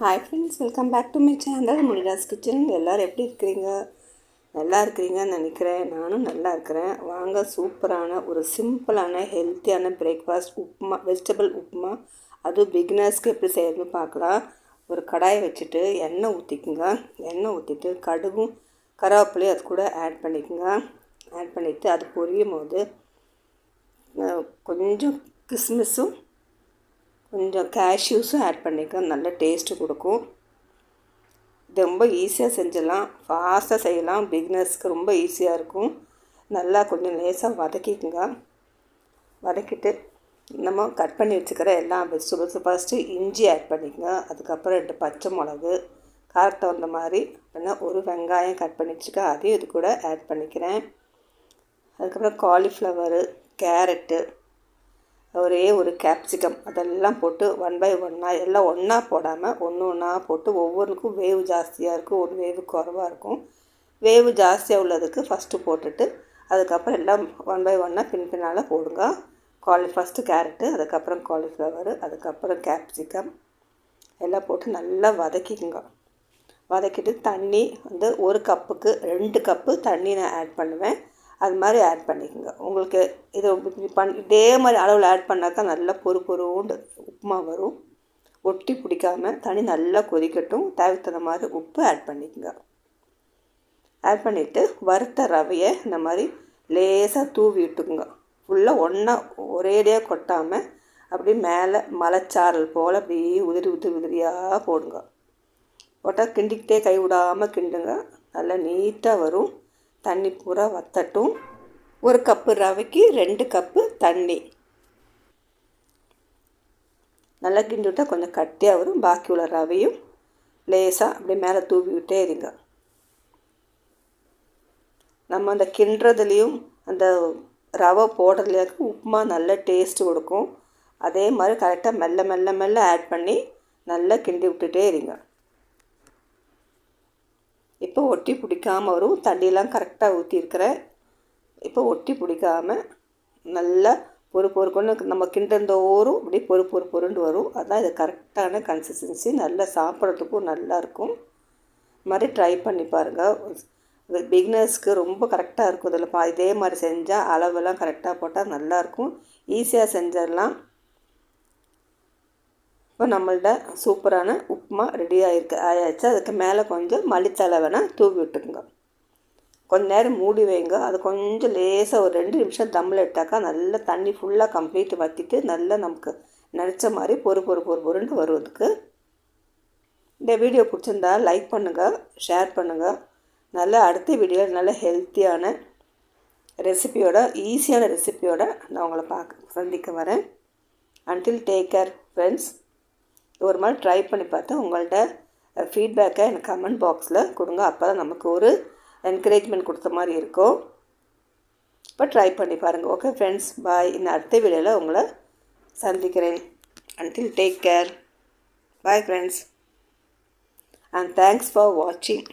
Hi friends, welcome back to my channel Munira's kitchen. எல்லோரும் எப்படி இருக்கிறீங்க? நல்லா இருக்கிறீங்கன்னு நினைக்கிறேன். நானும் நல்லா இருக்கிறேன். வாங்க, சூப்பரான ஒரு சிம்பிளான ஹெல்த்தியான பிரேக்ஃபாஸ்ட் உப்புமா, வெஜிடபிள் உப்புமா, அதுவும் பிகினர்ஸ்க்கு எப்படி செய்யறதுன்னு பார்க்கலாம். ஒரு கடாயை வச்சுட்டு எண்ணெய் ஊற்றிக்குங்க. எண்ணெய் ஊற்றிட்டு கடுகும் கருவேப்பிலையும் அது கூட ஆட் பண்ணிக்கோங்க. ஆட் பண்ணிவிட்டு அது பொரியும் போது கொஞ்சம் கிஸ்மிஸும் கொஞ்சம் கேஷ்யூஸும் ஆட் பண்ணிக்க, நல்ல டேஸ்ட்டு கொடுக்கும். இது ரொம்ப ஈஸியாக செஞ்சிடலாம், ஃபாஸ்ட்டாக செய்யலாம். பிகினர்ஸ்க்கு ரொம்ப ஈஸியாக இருக்கும். நல்லா கொஞ்சம் லேசாக வதக்கிக்குங்க. வதக்கிட்டு நம்ம கட் பண்ணி வச்சுக்கிற எல்லா வெஜிடபிள்ஸும் ஃபஸ்ட்டு இஞ்சி ஆட் பண்ணிக்கோங்க. அதுக்கப்புறம் 2 பச்சை மிளகு, காரத்தை வந்த மாதிரி, அப்படின்னா ஒரு வெங்காயம் கட் பண்ணி வச்சுக்க, அதையும் இது கூட ஆட் பண்ணிக்கிறேன். அதுக்கப்புறம் காலிஃப்ளவரு, கேரட்டு, ஒரே ஒரு கேப்சிகம், அதெல்லாம் போட்டு 1 பை 1 எல்லாம் ஒன்றா போடாமல் ஒன்று ஒன்றா போட்டு, ஒவ்வொன்றுக்கும் வேவு ஜாஸ்தியாக இருக்கும், ஒரு வேவு குறவாக இருக்கும். வேவு ஜாஸ்தியாக உள்ளதுக்கு ஃபஸ்ட்டு போட்டுட்டு அதுக்கப்புறம் எல்லாம் 1 பை 1 பின்னால் போடுங்க. ஃபஸ்ட்டு கேரட்டு, அதுக்கப்புறம் காலிஃப்ளவரு, அதுக்கப்புறம் கேப்சிகம் எல்லாம் போட்டு நல்லா வதக்கிக்குங்க. வதக்கிட்டு தண்ணி வந்து 1 கப்புக்கு 2 கப்பு தண்ணி நான் ஆட் பண்ணுவேன். அது மாதிரி ஆட் பண்ணிக்கோங்க. உங்களுக்கு இது இதே மாதிரி அளவில் ஆட் பண்ணாக்கா நல்லா பொறுண்டு உப்புமா வரும். ஒட்டி பிடிக்காமல் தண்ணி நல்லா கொதிக்கட்டும். தேவைக்கு தகுந்த மாதிரி உப்பு ஆட் பண்ணிக்கோங்க. ஆட் பண்ணிவிட்டு வறுத்த ரவையை இந்த மாதிரி லேசாக தூவி விட்டுக்குங்க. ஃபுல்லாக ஒன்றா ஒரேடியாக கொட்டாமல் அப்படி மேலே மலைச்சாரல் போல் அப்படியே உதிரியாக போடுங்க. போட்டால் கிண்டிக்கிட்டே கை விடாமல் கிண்டுங்க. நல்லா நீட்டாக வரும். தண்ணி பூரா வற்றட்டும். 1 கப்பு ரவைக்கு 2 கப்பு தண்ணி. நல்லா கிண்டி விட்டால் கொஞ்சம் கட்டியாக வரும். பாக்கி உள்ள ரவையும் லேசாக அப்படியே மேலே தூவி விட்டே இருங்க. நம்ம அந்த கிண்டுறதுலேயும் அந்த ரவை போடுறதுலேயும் உப்புமா நல்ல டேஸ்ட்டு கொடுக்கும். அதே மாதிரி கரெக்டாக மெல்ல ஆட் பண்ணி நல்லா கிண்டி விட்டுட்டே இருங்க. இப்போ ஒட்டி பிடிக்காமல் வரும். தண்ணியெலாம் கரெக்டாக ஊற்றிருக்கிறேன். இப்போ ஒட்டி பிடிக்காமல் நல்லா பொறுன்னு நம்ம கிண்டந்தோறும் இப்படி பொறுண்டு வரும். அதுதான் இது கரெக்டான கன்சிஸ்டன்சி. நல்லா சாப்பிட்றதுக்கும் நல்லாயிருக்கும். இது மாதிரி ட்ரை பண்ணி பாருங்கள். பிகினர்ஸ்க்கு ரொம்ப கரெக்டாக இருக்கும். இதில் இதே மாதிரி செஞ்சால் அளவெல்லாம் கரெக்டாக போட்டால் நல்லாயிருக்கும். ஈஸியாக செஞ்சிடலாம். இப்போ நம்மள்ட சூப்பரான உப்புமா ரெடி ஆயாச்சு. அதுக்கு மேலே கொஞ்சம் மல்லித்தழை வேணால் தூவி விட்டுக்குங்க. கொஞ்சம் நேரம் மூடி வைங்க. அது கொஞ்சம் லேசாக ஒரு 2 நிமிஷம் தம்மில் இட்டாக்கா நல்லா தண்ணி ஃபுல்லாக கம்ப்ளீட் வற்றிட்டு நல்லா நமக்கு நினச்ச மாதிரி பொறுன்னு வருவதுக்கு. இந்த வீடியோ பிடிச்சிருந்தா லைக் பண்ணுங்கள், ஷேர் பண்ணுங்கள். நல்லா அடுத்த வீடியோவில் நல்ல ஹெல்த்தியான ரெசிபியோட, ஈஸியான ரெசிபியோட நான் உங்களை சந்திக்க வரேன். Until take care friends. ஒரு மாதிரி ட்ரை பண்ணி பார்த்து உங்கள்கிட்ட ஃபீட்பேக்கை எனக்கு கமெண்ட் பாக்ஸில் கொடுங்க. அப்போ தான் நமக்கு ஒரு என்கரேஜ்மெண்ட் கொடுத்த மாதிரி இருக்கும். இப்போ ட்ரை பண்ணி பாருங்கள். ஓகே ஃப்ரெண்ட்ஸ், பாய். இன்னும் அடுத்த வீடியோவில் உங்களை சந்திக்கிறேன். Until take care. Bye friends, and thanks for வாட்சிங்.